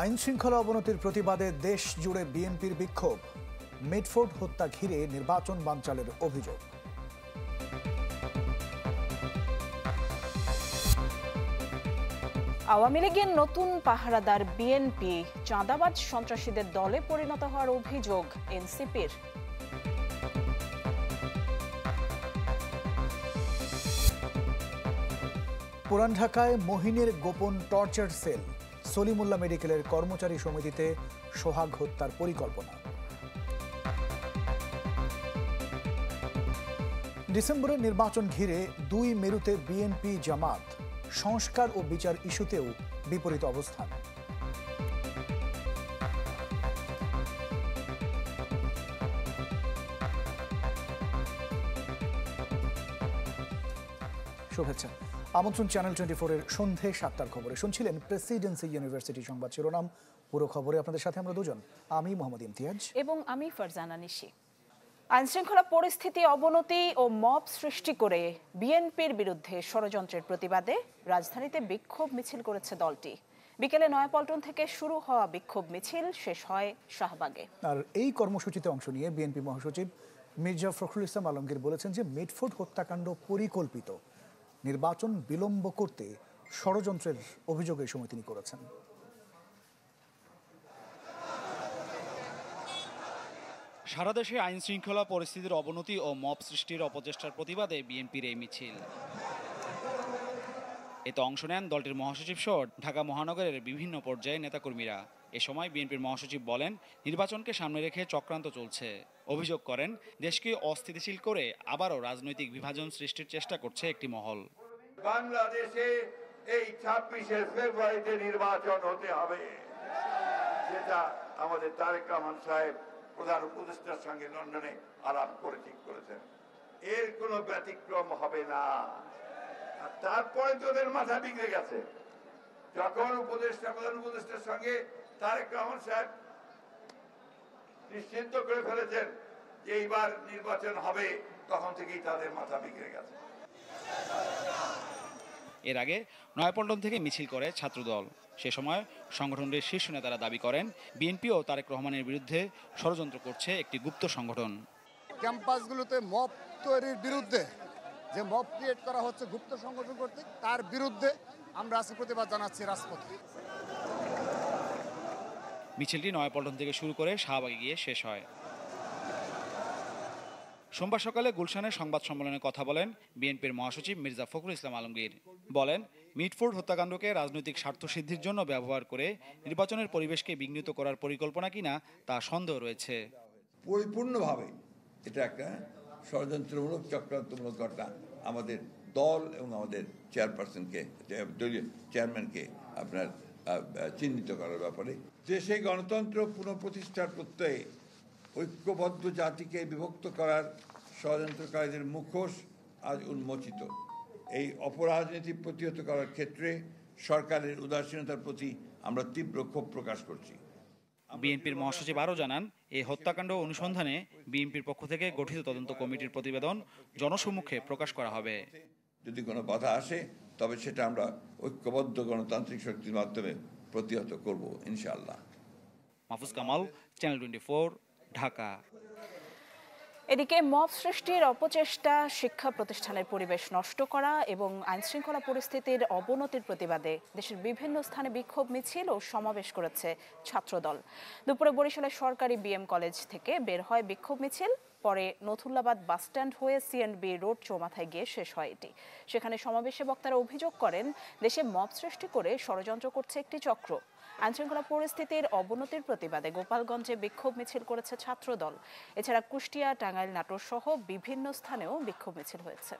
আইন শৃঙ্খলা অবনতির প্রতিবাদে দেশ জুড়ে বিএনপির বিক্ষোভ। মিটফোর্ড হত্যা ঘিরে নির্বাচন বানচালের অভিযোগ। আওয়ামী লীগের নতুন পাহারাদার বিএনপি চাঁদাবাজ সন্ত্রাসীদের দলে পরিণত হওয়ার অভিযোগ এনসিপির। পুরান ঢাকায় মহিনের গোপন টর্চার সেল। সলিমুল্লাহ মেডিকেলের কর্মচারী সমিতিতে সোহাগ হত্যার পরিকল্পনা। ডিসেম্বরের নির্বাচন ঘিরে দুই মেরুতে বিএনপি জামাত। সংস্কার ও বিচার ইস্যুতেও বিপরীত অবস্থান। শুভেচ্ছা, আমন্ত্রণ চ্যানেল 24-এর সন্ধে 7টার খবরে। শুনছিলেন প্রেসিডেন্সি ইউনিভার্সিটি সংবাদ শিরোনাম। পুরো খবরে আপনাদের সাথে আমরা দুজন, আমি মোহাম্মদ ইমতিয়াজ এবং আমি ফারজানা নিশি। আইনশৃঙ্খলা পরিস্থিতি অবনতি ও মব সৃষ্টি করে বিএনপির বিরুদ্ধে ষড়যন্ত্রের প্রতিবাদে রাজধানীতে বিক্ষোভ মিছিল করেছে দলটি। বিকেলে নয়াপল্টন থেকে শুরু হওয়া বিক্ষোভ মিছিল শেষ হয় শাহবাগে। আর এই কর্মসূচিতে অংশ নিয়ে বিএনপি মহাসচিব মির্জা ফখরুল ইসলাম আলমগীর বলেছেন যে মিটফোর্ড হত্যাকাণ্ড পরিকল্পিত, নির্বাচন বিলম্ব করতে ষড়যন্ত্রের অভিযোগ এই সময় তিনি করেছেন। সারা দেশে আইন শৃঙ্খলা পরিস্থিতির অবনতি ও মব সৃষ্টির অপচেষ্টার প্রতিবাদে বিএনপির এই মিছিল। এতে অংশ নেন দলটির মহাসচিব সহ ঢাকা মহানগরের বিভিন্ন পর্যায়ে নেতাকর্মীরা। এ সময় বিএনপির মহাসচিব বলেন, নির্বাচনকে সামনে রেখে চক্রান্ত চলছে। অভিযোগ করেন, দেশকে অস্থিতিশীল করে আবারও রাজনৈতিক বিভাজন সৃষ্টির চেষ্টা করছে একটি মহল। বাংলাদেশে এই 26শে ফেব্রুয়ারিতে নির্বাচন হতে হবে, যেটা আমাদের তারেক রহমান সাহেব প্রধান উপদেষ্টার সঙ্গে লন্ডনে আলাপ করে ঠিক করেছেন। এর কোনো ব্যতিক্রম হবে না। আর তারপরে তোদের মাথা বিগড়ে গেছে যখন প্রধান উপদেষ্টার সঙ্গে তারেক রহমান সাহেব নিশ্চিন্ত করে ফেলেছেন যে এইবার নির্বাচন হবে, তখন থেকেই তাদের মাথা বিগড়ে গেছে। এর আগে নয়াপল্টন থেকে মিছিল করে ছাত্রদল। সে সময় সংগঠনটির শীর্ষ নেতারা দাবি করেন, বিএনপি ও তারেক রহমানের বিরুদ্ধে ষড়যন্ত্র করছে একটি গুপ্ত সংগঠন। ক্যাম্পাসগুলোতে মব তৈরির বিরুদ্ধে, যে মব ক্রিয়েট করা হচ্ছে গুপ্ত সংগঠন কর্তৃক, তার বিরুদ্ধে আমরা আজকে প্রতিবাদ জানাচ্ছি রাজপথে। মিছিলটি নয়াপল্টন থেকে শুরু করে শাহবাগে গিয়ে শেষ হয়। সোমবার সকালে গুলশানে সংবাদ সম্মেলনে কথা বলেন বিএনপির মহাসচিব মির্জা ফখরুল ইসলাম আলমগীর। বলেন, মিটফোর্ড হত্যাকাণ্ডকে রাজনৈতিক স্বার্থ সিদ্ধির জন্য ব্যবহার করে নির্বাচনের পরিবেশকে বিঘ্নিত করার পরিকল্পনা কিনা তা সন্দেহ রয়েছে। পরিপূর্ণভাবে এটা একটা ষড়যন্ত্রমূলক চক্রান্তমূলক ঘটনা। আমাদের দল এবং আমাদের চেয়ারপারসনকে, দলীয় চেয়ারম্যানকে আপনার চিহ্নিত করার ব্যাপারে দেশে গণতন্ত্র পুনঃপ্রতিষ্ঠার প্রত্যয়ে ঐক্যবদ্ধ জাতিকে বিভক্ত করার ষড়যন্ত্রকারীদের মুখোশ আজ উন্মোচিত। এই অপরাজনীতি প্রতিহত করার ক্ষেত্রে সরকারের উদাসীনতার প্রতি আমরা তীব্র ক্ষোভ প্রকাশ করছি। বিএনপির মহাসচিব আরও জানান, এই হত্যাকাণ্ড অনুসন্ধানে বিএনপির পক্ষ থেকে গঠিত তদন্ত কমিটির প্রতিবেদন জনসম্মুখে প্রকাশ করা হবে। যদি কোনো বাধা আসে তবে সেটা আমরা ঐক্যবদ্ধ গণতান্ত্রিক শক্তির মাধ্যমে প্রতিহত করব ইনশাআল্লাহ। মাহফুজ কামাল, চ্যানেল 24, ঢাকা। এদিকে মব সৃষ্টির অপচেষ্টা, শিক্ষা প্রতিষ্ঠানের পরিবেশ নষ্ট করা এবং আইনশৃঙ্খলা পরিস্থিতির অবনতির প্রতিবাদে দেশের বিভিন্ন স্থানে বিক্ষোভ মিছিল ও সমাবেশ করেছে ছাত্রদল। দুপুরে বরিশালের সরকারি বিএম কলেজ থেকে বের হয় বিক্ষোভ মিছিল। পরে নথুল্লাবাদ বাসস্ট্যান্ড হয়ে সিএনবি রোড চৌমাথায় গিয়ে শেষ হয় এটি। সেখানে সমাবেশে বক্তারা অভিযোগ করেন, দেশে মব সৃষ্টি করে ষড়যন্ত্র করছে একটি চক্র। আইনশৃঙ্খলা পরিস্থিতির অবনতির প্রতিবাদে গোপালগঞ্জে বিক্ষোভ মিছিল করেছে ছাত্রদল। এছাড়া কুষ্টিয়া, টাঙ্গাইল, নাটোর সহ বিভিন্ন স্থানেও বিক্ষোভ মিছিল হয়েছে।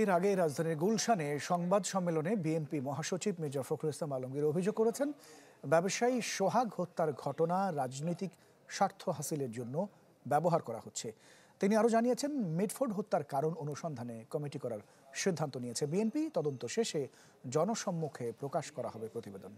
এর আগে রাজধানীর গুলশানে সংবাদ সম্মেলনে বিএনপি মহাসচিব মির্জা ফখরুল ইসলাম আলমগীর অভিযোগ করেছেন, ব্যবসায়ী সোহাগ হত্যার ঘটনা রাজনৈতিক স্বার্থ হাসিলের জন্য ব্যবহার করা হচ্ছে। তিনি আরও জানিয়েছেন, মিটফোর্ড হত্যার কারণ অনুসন্ধানে কমিটি করার সিদ্ধান্ত নিয়েছে বিএনপি। তদন্ত শেষে জনসম্মুখে প্রকাশ করা হবে প্রতিবেদন।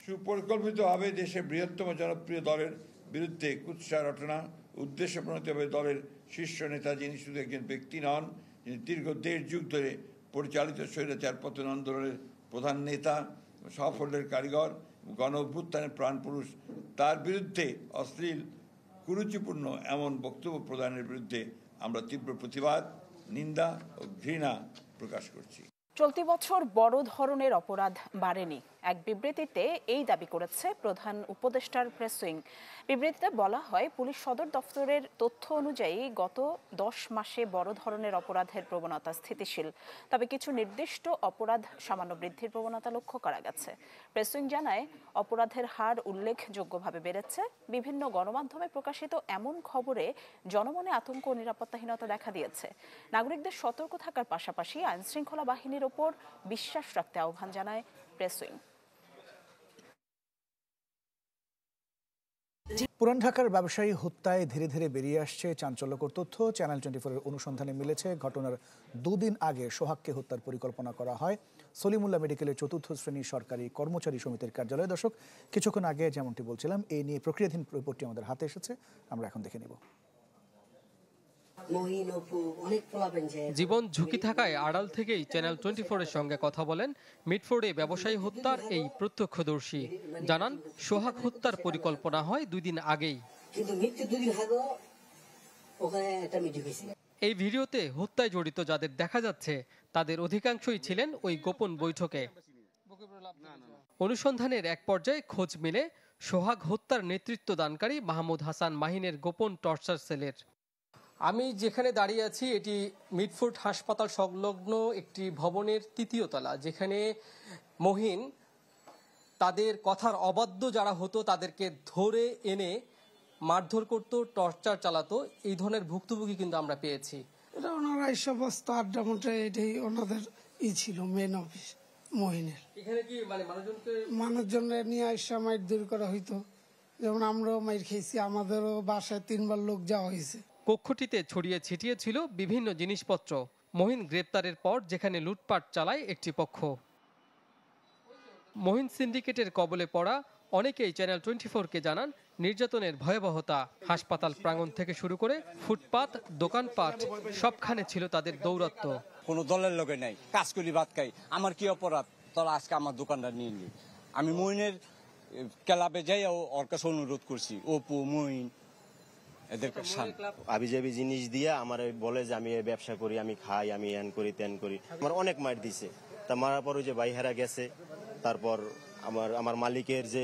সুপরিকল্পিতভাবে দেশের বৃহত্তম জনপ্রিয় দলের বিরুদ্ধে কুৎসা রটনা উদ্দেশ্য প্রণীতভাবে দলের শীর্ষ নেতা, যিনি শুধু একজন ব্যক্তি নন, যিনি দীর্ঘ 1.5 যুগ ধরে পরিচালিত স্বৈরাচার পতন আন্দোলনের প্রধান নেতা, সাফল্যের কারিগর, গণ অভ্যুত্থানের প্রাণপুরুষ, তার বিরুদ্ধে অশ্লীল কুরুচিপূর্ণ এমন বক্তব্য প্রদানের বিরুদ্ধে আমরা তীব্র প্রতিবাদ, নিন্দা ও ঘৃণা প্রকাশ করছি। চলতি বছর বড় ধরনের অপরাধ বাড়েনি, এক বিবৃতিতে এই দাবি করেছে প্রধান উপদেষ্টার প্রেস উইং। বিবৃতিতে বলা হয়, পুলিশ সদর দফতরের তথ্য অনুযায়ী গত 10 মাসে বড় ধরনের অপরাধের প্রবণতা স্থিতিশীল, তবে কিছু নির্দিষ্ট অপরাধ সামান্য বৃদ্ধির প্রবণতা লক্ষ্য করা গেছে। প্রেস উইং জানায়, অপরাধের হার উল্লেখযোগ্যভাবে বেড়েছে। বিভিন্ন গণমাধ্যমে প্রকাশিত এমন খবরে জনমনে আতঙ্ক ও নিরাপত্তাহীনতা দেখা দিয়েছে। নাগরিকদের সতর্ক থাকার পাশাপাশি আইনশৃঙ্খলা বাহিনীর ওপর বিশ্বাস রাখতে আহ্বান জানায় প্রেস উইং। পুরান ঢাকার ব্যবসায়ী হত্যায় ধীরে ধীরে বেরিয়ে আসছে চাঞ্চল্যকর তথ্য। চ্যানেল 24-এর অনুসন্ধানে মিলেছে, ঘটনার 2 দিন আগে সোহাগকে হত্যার পরিকল্পনা করা হয় সলিমুল্লাহ মেডিকেলের 4র্থ শ্রেণীর সরকারি কর্মচারী সমিতির কার্যালয়ে। দর্শক, কিছুক্ষণ আগে যেমনটি বলছিলাম, এই নিয়ে প্রক্রিয়াধীন রিপোর্টটি আমাদের হাতে এসেছে, আমরা এখন দেখে নিব। জীবন ঝুঁকি থাকায় আড়াল থেকেই চ্যানেল 24-এর সঙ্গে কথা বলেন মিটফোর্ডে ব্যবসায়ী হত্যার এই প্রত্যক্ষদর্শী। জানান, সোহাগ হত্যার পরিকল্পনা হয় 2 দিন আগেই। এই ভিডিওতে হত্যায় জড়িত যাদের দেখা যাচ্ছে তাদের অধিকাংশই ছিলেন ওই গোপন বৈঠকে। অনুসন্ধানের এক পর্যায়ে খোঁজ মিলে সোহাগ হত্যার নেতৃত্ব দানকারী মাহমুদ হাসান মাহিনের গোপন টর্চার সেলের। আমি যেখানে দাঁড়িয়ে আছি এটি মিটফোর্ড হাসপাতাল সংলগ্ন একটি ভবনের 3য় তলা, যেখানে মহিন তাদের কথার অবাধ্য যারা হতো তাদেরকে ধরে এনে মারধর করত, টর্চার চালাতো। এই ধরনের ভুক্তভোগী কিন্তু আমরা পেয়েছি। এটা ওনারা এই সমস্ত আড্ডা মোটে এটাই ওনাদের ছিল মেন অফিস মহিনের। এখানে কি মানে মানুষজনের নিয়ে আসা মাইর দূর করা হইতো, যেমন আমরাও মাইর খেয়েছি, আমাদেরও বাসায় 3 বার লোক যাওয়া হয়েছে। কক্ষটিতে ছড়িয়ে ছিটিয়ে ছিল বিভিন্ন জিনিসপত্র। মহিন গ্রেপ্তারের পর যেখানে লুটপাট চালায় একটি পক্ষ। মহিন সিন্ডিকেটের কবলে পড়া অনেকেই চ্যানেল 24-কে জানান নির্যাতনের ভয়াবহতা। হাসপাতাল প্রাঙ্গণ থেকে শুরু করে ফুটপাত, দোকানপাট সবখানে ছিল তাদের দৌরাত্ম্য। কোনো দলের লোকে নাই, কাজ করি ভাত খাই, আমার কি অপরাধ তোরা আজকে আমার দোকানটা নিয়ে নি। আমি মহিনের ক্লাবে যাই ওর কাছে অনুরোধ করছি, অপু মহিন এদেরকে আবিজাবি জিনিস দিয়ে আমার বলে যে আমি ব্যবসা করি, আমি খাই, আমি এন করি তেন করি। আমার অনেক মার দিছে। তা মারার পর যে ভাই হারা গেছে, তারপর আমার মালিকের যে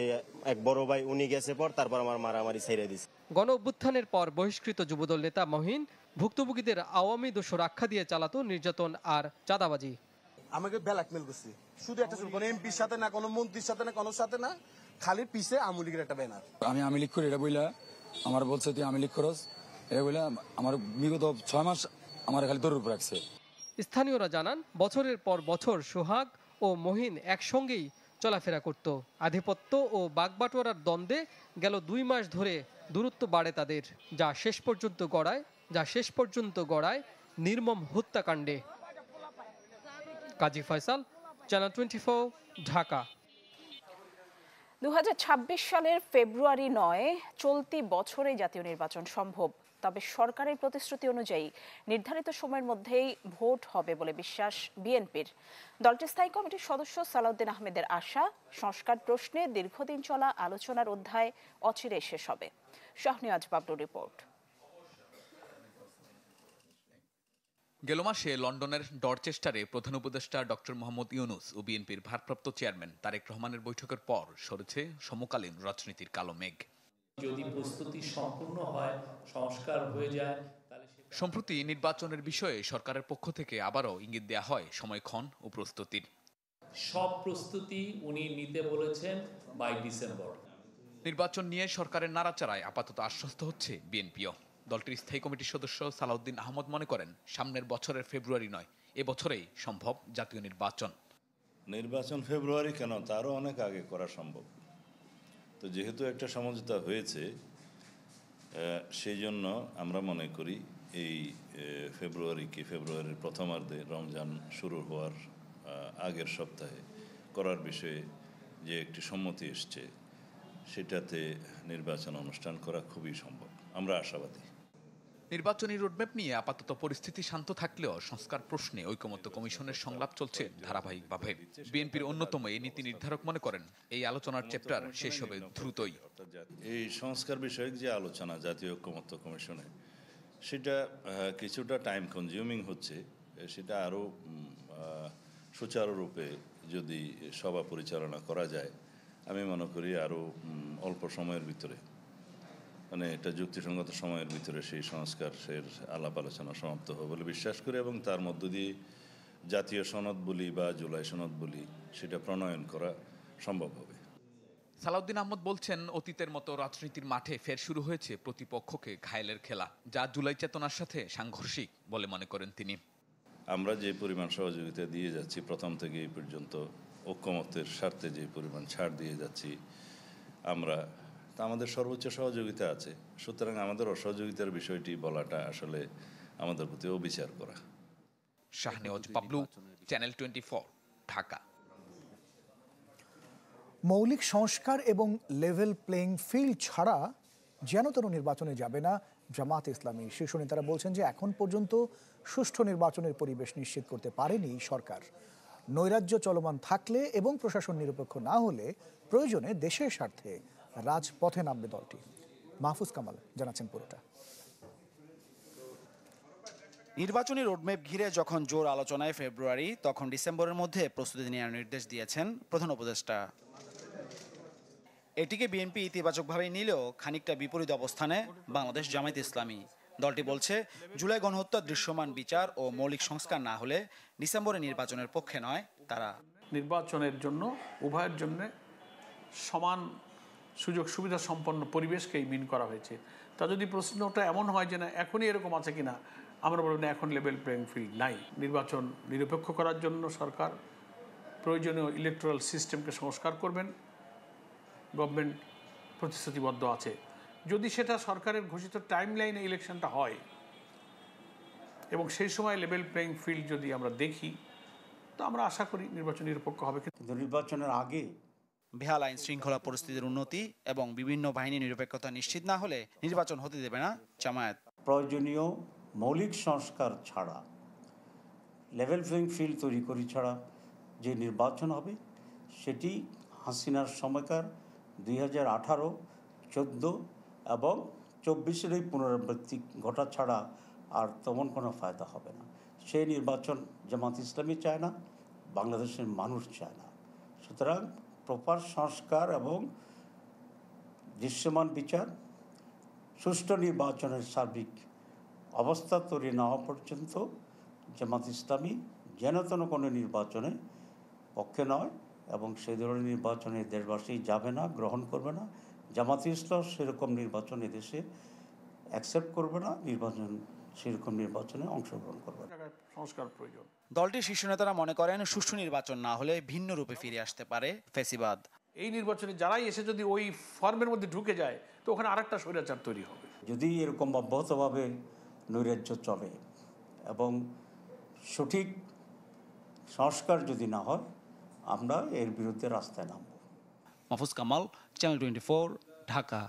এক বড় ভাই উনি গেছে পর, তারপর আমার মারামারি ছেড়ে দিছে। গণ অভ্যুত্থানের পর বহিষ্কৃত যুবদল নেতা মহিন ভুক্তভোগীদের আওয়ামী দোষর আখ্যা দিয়ে চালাতো নির্যাতন আর চাঁদাবাজি। আমাকে ব্ল্যাকমেল করছে, শুধু একটা কোনো এমপির সাথে না, কোনো মন্ত্রীর সাথে না, কোনো সাথে না, খালি পিছে আওয়ামী লীগের একটা ব্যানার। আমি আওয়ামী লীগ করি এটা বইলা আমার বলছে তুই আওয়ামী লীগ করস, এটা বইলা আমার বিগত 6 মাস আমার খালি দৌড়ের উপর রাখছে। স্থানীয়রা জানান, বছরের পর বছর সোহাগ ও মহিন একসঙ্গেই চলাফেরা করত। আধিপত্য ও বাগবাটোয়ারার দ্বন্দ্বে গেল 2 মাস ধরে দূরত্ব বাড়ে তাদের, যা শেষ পর্যন্ত গড়ায় নির্মম হত্যাকাণ্ডে। কাজী ফয়সাল, চ্যানেল 24, ঢাকা। 2026 সালের ফেব্রুয়ারি 9 চলতি বছরে জাতীয় নির্বাচন সম্ভব, তবে সরকারের প্রতিশ্রুতি অনুযায়ী নির্ধারিত সময়ের মধ্যেই ভোট হবে বলে বিশ্বাস বিএনপির। দলটির স্থায়ী কমিটির সদস্য সালাউদ্দিন আহমেদের আশা, সংস্কার প্রশ্নে দীর্ঘদিন চলা আলোচনার অধ্যায় অচিরেই শেষ হবে। শাহনিয়াজ বাবলুর রিপোর্ট। গেল মাসে লন্ডনের ডরচেস্টারে প্রধান উপদেষ্টা ডক্টর মোহাম্মদ ইউনূস ও বিএনপির ভারপ্রাপ্ত চেয়ারম্যান তারেক রহমানের বৈঠকের পর সরেছে সমকালীন রাজনীতির কালো মেঘ। যদি প্রস্তুতি সম্পূর্ণ হয়, সংস্কার হয়ে যায়, তাহলে সম্প্রতি নির্বাচনের বিষয়ে সরকারের পক্ষ থেকে আবারও ইঙ্গিত দেয়া হয় সময়ক্ষণ ও প্রস্তুতির। সব প্রস্তুতি উনি নিতে বলেছেন বাই ডিসেম্বর। নির্বাচন নিয়ে সরকারের নাড়াচাড়ায় আপাতত আশ্বস্ত হচ্ছে বিএনপিও। দলটির স্থায়ী কমিটির সদস্য সালাউদ্দিন আহমদ মনে করেন, সামনের বছরের ফেব্রুয়ারি নয়, এবছরেই সম্ভব জাতীয় নির্বাচন। নির্বাচন ফেব্রুয়ারি কেন, তারও অনেক আগে করা সম্ভব। তো যেহেতু একটা সমঝোতা হয়েছে, সেই জন্য আমরা মনে করি এই ফেব্রুয়ারির প্রথমার্ধে রমজান শুরু হওয়ার আগের সপ্তাহে করার বিষয়ে যে একটি সম্মতি এসছে, সেটাতে নির্বাচন অনুষ্ঠান করা খুবই সম্ভব। আমরা আশাবাদী। নির্বাচনী রোডম্যাপ নিয়ে আপাতত পরিস্থিতি শান্ত থাকলেও সংস্কার প্রশ্নে ঐকমত্য কমিশনের সংলাপ চলছে ধারাবাহিকভাবে। বিএনপির অন্যতম এই নীতি নির্ধারক মনে করেন এই আলোচনার চ্যাপ্টার শেষ হবে দ্রুতই। এই সংস্কার বিষয়ক যে আলোচনা জাতীয় ঐকমত্য কমিশনে, সেটা কিছুটা টাইম কনজিউমিং হচ্ছে। সেটা আরও সুচারুরূপে যদি সভা পরিচালনা করা যায়, আমি মনে করি আরও অল্প সময়ের ভিতরে, মানে এটা যুক্তিসঙ্গত সময়ের ভিতরে সেই সংস্কারের আলাপ আলোচনা সমাপ্ত হবে বলে বিশ্বাস করি, এবং তার মধ্য দিয়ে জাতীয় সনদ বলি বা জুলাই সনদ বলি সেটা প্রণয়ন করা সম্ভব হবে। সালাউদ্দিন আহমদ বলছেন, অতীতের মতো রাজনীতির মাঠে ফের শুরু হয়েছে প্রতিপক্ষকে ঘায়েলের খেলা, যা জুলাই চেতনার সাথে সাংঘর্ষিক বলে মনে করেন তিনি। আমরা যে পরিমাণ সহযোগিতা দিয়ে যাচ্ছি প্রথম থেকে এই পর্যন্ত, ঐকমত্যের স্বার্থে যে পরিমাণ ছাড় দিয়ে যাচ্ছি আমরা, তা আমাদের সর্বোচ্চ সহযোগিতা আছে। সুতরাং আমাদের অসহযোগিতার বিষয়টি বলাটা আসলে আমাদের প্রতি অবিচার করা। শাহনেওয়াজ পাবলু, চ্যানেল 24, ঢাকা। মৌলিক সংস্কার এবং লেভেল প্লেইং ফিল্ড ছাড়া যেন তেন নির্বাচনে যাবে না জামাত ইসলামী। শীর্ষ নেতারা বলছেন যে এখন পর্যন্ত সুষ্ঠু নির্বাচনের পরিবেশ নিশ্চিত করতে পারেনি সরকার। নৈরাজ্য চলমান থাকলে এবং প্রশাসন নিরপেক্ষ না হলে প্রয়োজনে দেশের স্বার্থে রাজপথে নামবে দলটি। মাহফুজ কামাল জানাচ্ছেন পুরোটা। নির্বাচনী রোডম্যাপ ঘিরে যখন জোর আলোচনায় ফেব্রুয়ারি, তখন ডিসেম্বরের মধ্যে প্রস্তুতি নেওয়ার নির্দেশ দিয়েছেন প্রধান উপদেষ্টা। এটিকে বিএনপি ইতিবাচকভাবে নিলেও খানিকটা বিপরীত অবস্থানে বাংলাদেশ জামায়াত ইসলামী। দলটি বলছে, জুলাই গণহত্যার দৃশ্যমান বিচার ও মৌলিক সংস্কার না হলে ডিসেম্বরে নির্বাচনের পক্ষে নয় তারা। নির্বাচনের জন্য উভয়ের জন্য সমান সুযোগ সুবিধা সম্পন্ন পরিবেশকেই মিন করা হয়েছে। তা যদি প্রশ্নটা এমন হয় যে না এখনই এরকম আছে কিনা, আমরা বলব না, এখন লেভেল প্লেইং ফিল্ড নাই। নির্বাচন নিরপেক্ষ করার জন্য সরকার প্রয়োজনীয় ইলেকটোরাল সিস্টেমকে সংস্কার করবেন, গভর্নমেন্ট প্রতিশ্রুতিবদ্ধ আছে। যদি সেটা সরকারের ঘোষিত টাইম লাইনে ইলেকশনটা হয় এবং সেই সময় লেভেল প্লেইং ফিল্ড যদি আমরা দেখি, তো আমরা আশা করি নির্বাচন নিরপেক্ষ হবে। কিন্তু নির্বাচনের আগে বেহাল আইন শৃঙ্খলা পরিস্থিতির উন্নতি এবং বিভিন্ন বাহিনী নিরপেক্ষতা নিশ্চিত না হলে নির্বাচন হতে দেবে না জামায়াত। প্রয়োজনীয় মৌলিক সংস্কার ছাড়া, লেভেল প্লেইং ফিল্ড তৈরি করি ছাড়া যে নির্বাচন হবে, সেটি হাসিনার সময়কার 2018, 14 এবং 24-এর এই পুনরাবৃত্তি ঘটা ছাড়া আর তেমন কোনো ফায়দা হবে না। সেই নির্বাচন জামাত ইসলামী চায় না, বাংলাদেশের মানুষ চায় না। সুতরাং প্রপার সংস্কার এবং দৃশ্যমান বিচার, সুষ্ঠু নির্বাচনের সার্বিক অবস্থা তৈরি না হওয়া পর্যন্ত জামাত ইসলামী যেন তেন কোনো নির্বাচনে পক্ষে নয়, এবং সেই ধরনের নির্বাচনে দেশবাসী যাবে না, গ্রহণ করবে না। জামাত ইসলাম সেরকম নির্বাচন এদেশে অ্যাকসেপ্ট করবে না, সেরকম নির্বাচনে অংশগ্রহণ করবে না। সংস্কার প্রয়োজন। দলটির শীর্ষ নেতারা মনে করেন, সুষ্ঠু নির্বাচন না হলে ভিন্ন রূপে ফিরে আসতে পারে ফ্যাসিবাদ। এই নির্বাচনে যারাই এসে যদি ওই ফর্মের মধ্যে ঢুকে যায়, তো ওখানে আরেকটা স্বৈরাচার তৈরি হবে। যদি এরকম অব্যাহতভাবে নৈরাজ্য চলে এবং সঠিক সংস্কার যদি না হয়, আমরা এর বিরুদ্ধে রাস্তায় নামব। মাহফুজ কামাল, চ্যানেল 24, ঢাকা।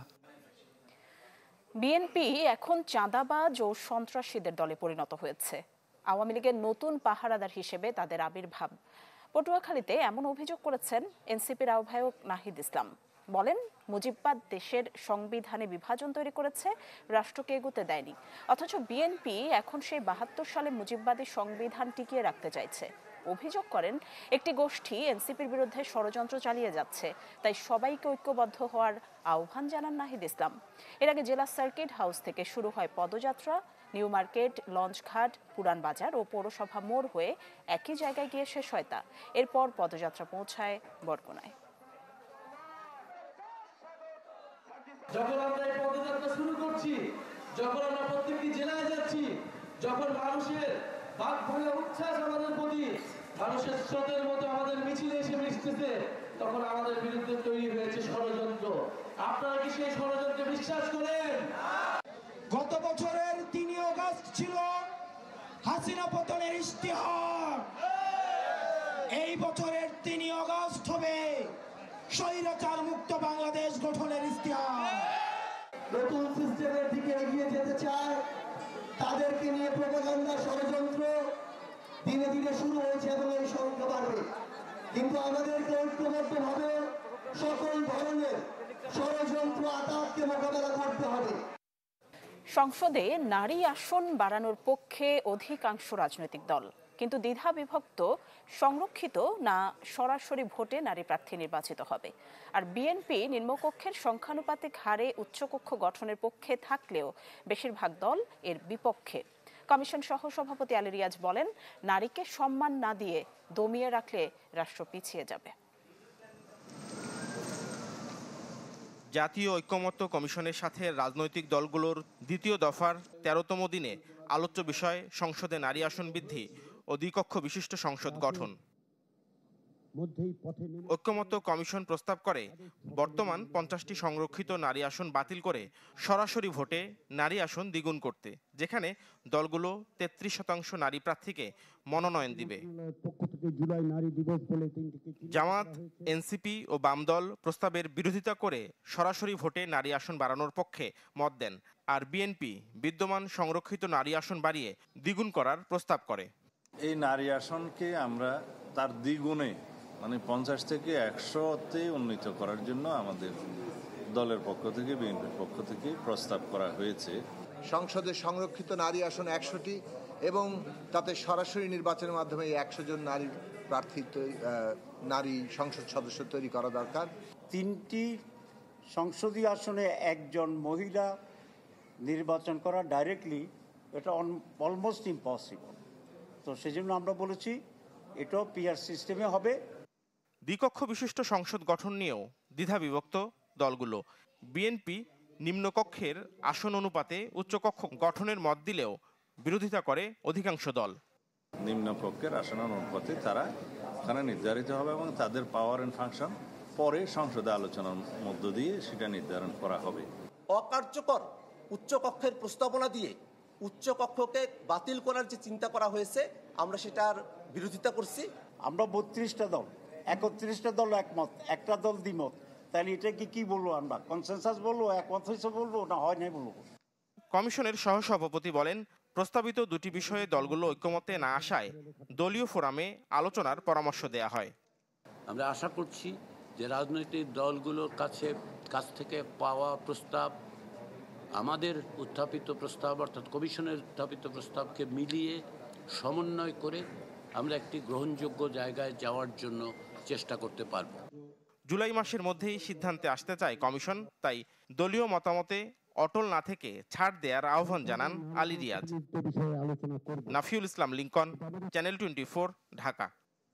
বিএনপি এখন চাঁদাবাজ ও সন্ত্রাসীদের দলে পরিণত হয়েছে। আওয়ামী লীগের নতুন পাহারাদার হিসেবে তাদের আবির্ভাব। পটুয়াখালীতে এমন অভিযোগ করেছেন এনসিপির আহ্বায়ক নাহিদ ইসলাম। বলেন, মুজিববাদ দেশের সংবিধানে বিভাজন তৈরি করেছে, রাষ্ট্রকে এগোতে দেয়নি। অথচ বিএনপি এখন সেই 72 সালে মুজিববাদী সংবিধান টিকিয়ে রাখতে চাইছে। অভিযোগ করেন, একটি গোষ্ঠী এনসিপির বিরুদ্ধে ষড়যন্ত্র চালিয়ে যাচ্ছে, তাই সবাইকে ঐক্যবদ্ধ হওয়ার আহ্বান জানান নাহিদ ইসলাম। এর আগে জেলা সার্কিট হাউস থেকে শুরু হয় পদযাত্রা। নিউ মার্কেট, লঞ্চঘাট, পুরান বাজার ও পৌরসভা মোড় হয়ে একই জায়গায় গিয়ে শেষ হয় তা। এরপর পদযাত্রা পৌঁছায় বরগুনায়। যখন আমরা এই পদযাত্রা শুরু করছি, যখন আমরা প্রত্যেকটি জেলায় যাচ্ছি, যখন মানুষের বাক ভরা উচ্ছ্বাস আমাদের প্রতি, মানুষের স্রোতের মতো আমাদের মিছিলে এসে মিশতেছে, তখন আমাদের বিরুদ্ধে তৈরি হয়েছে ষড়যন্ত্র। আপনারা কি সেই ষড়যন্ত্রে বিশ্বাস করেন? গত বছরের 3 আগস্ট ছিল হাসিনা পতনের ইশতেহার। এই বছরের 3 আগস্ট হবে স্বৈরাচার মুক্ত বাংলাদেশ গঠনের ইশতেহার। নতুন সিস্টেমের দিকে এগিয়ে যেতে চায়, তাদেরকে নিয়ে প্রোপাগান্ডা ষড়যন্ত্র দিনে দিনে শুরু হয়েছে এবং এই সংখ্যা বাড়বে। কিন্তু আমাদেরকে ঐক্যবদ্ধভাবে সকল ধরনের ষড়যন্ত্র আঘাতকে মোকাবেলা করতে হবে। সংসদে নারী আসন বাড়ানোর পক্ষে অধিকাংশ রাজনৈতিক দল, কিন্তু দ্বিধা বিভক্ত সংরক্ষিত না সরাসরি ভোটে নারী প্রার্থী নির্বাচিত হবে। আর বিএনপি নিম্নকক্ষের সংখ্যানুপাতিক হারে উচ্চকক্ষ গঠনের পক্ষে থাকলেও বেশিরভাগ দল এর বিপক্ষে। কমিশন সহ সভাপতি আলী রিয়াজ বলেন, নারীকে সম্মান না দিয়ে দমিয়ে রাখলে রাষ্ট্র পিছিয়ে যাবে। জাতীয় ঐকমত্য কমিশনের সাথে রাজনৈতিক দলগুলোর দ্বিতীয় দফার 13তম দিনে আলোচ্য বিষয় সংসদে নারী আসন বৃদ্ধি ও দ্বিকক্ষ বিশিষ্ট সংসদ গঠন। ঐকমত্য কমিশন প্রস্তাব করে বর্তমান 50টি সংরক্ষিত নারী আসন বাতিল করে সরাসরি ভোটে নারী আসন দ্বিগুণ করতে, যেখানে দলগুলো 33% নারী প্রার্থীকে মনোনয়ন দিবে। জামাত, এনসিপি ও বাম দল প্রস্তাবের বিরোধিতা করে সরাসরি ভোটে নারী আসন বাড়ানোর পক্ষে মত দেন, আর বিএনপি বিদ্যমান সংরক্ষিত নারী আসন বাড়িয়ে দ্বিগুণ করার প্রস্তাব করে। এই নারী আসনকে আমরা তার দ্বিগুণে মানে 50 থেকে 100-তে উন্নীত করার জন্য আমাদের দলের পক্ষ থেকে, বিএনপির পক্ষ থেকে প্রস্তাব করা হয়েছে। সংসদে সংরক্ষিত নারী আসন 100টি এবং তাতে সরাসরি নির্বাচনের মাধ্যমে 100 জন নারী প্রার্থী নারী সংসদ সদস্য তৈরি করা দরকার। 3টি সংসদীয় আসনে একজন মহিলা নির্বাচন করা ডাইরেক্টলি, এটা অলমোস্ট ইম্পসিবল। তো সেজন্য আমরা বলেছি এটাও পিআর সিস্টেমে হবে। দ্বিকক্ষ বিশিষ্ট সংসদ গঠন নিয়েও দ্বিধা বিভক্ত দলগুলো। বিএনপি নিম্নকক্ষের আসন অনুপাতে উচ্চকক্ষ গঠনের মত দিলেও বিরোধিতা করে অধিকাংশ দল। নিম্নকক্ষের আসন অনুপাতে তারা ওখানে নির্ধারিত হবে এবং তাদের পাওয়ার এন্ড ফাংশন পরে সংসদে আলোচনার মধ্য দিয়ে সেটা নির্ধারণ করা হবে। অকার্যকর উচ্চকক্ষের প্রস্তাবনা দিয়ে উচ্চকক্ষকে বাতিল করার যে চিন্তা করা হয়েছে, আমরা সেটার বিরোধিতা করছি। আমরা 32টা দল, 31টা দল একমত, একটা দল দ্বিমত, তাহলে এটাকে কি বলবো আমরা? কনসেনসাস বলবো, একমত হয়েছে বলবো, না হয় নাই বলবো? কমিশনের সহসভাপতি বলেন, প্রস্তাবিত দুটি বিষয়ে দলগুলো ঐক্যমতে না আসায় দলীয় ফোরামে আলোচনার পরামর্শ দেয়া হয়। আমরা আশা করছি যে রাজনৈতিক দলগুলোর কাছ থেকে পাওয়া প্রস্তাব আমাদের উত্থাপিত প্রস্তাব অর্থাৎ কমিশনের উত্থাপিত প্রস্তাবকে মিলিয়ে সমন্বয় করে আমরা একটি গ্রহণযোগ্য জায়গায় যাওয়ার জন্য চেষ্টা করতে পারব। জুলাই মাসের মধ্যেই সিদ্ধান্তে আসতে চায় কমিশন, তাই দলীয় মতামতে অটল না থেকে ছাড় দেওয়ার আহ্বান জানান আলী রিয়াজ। নাফিউল ইসলাম লিংকন, চ্যানেল 24, ঢাকা।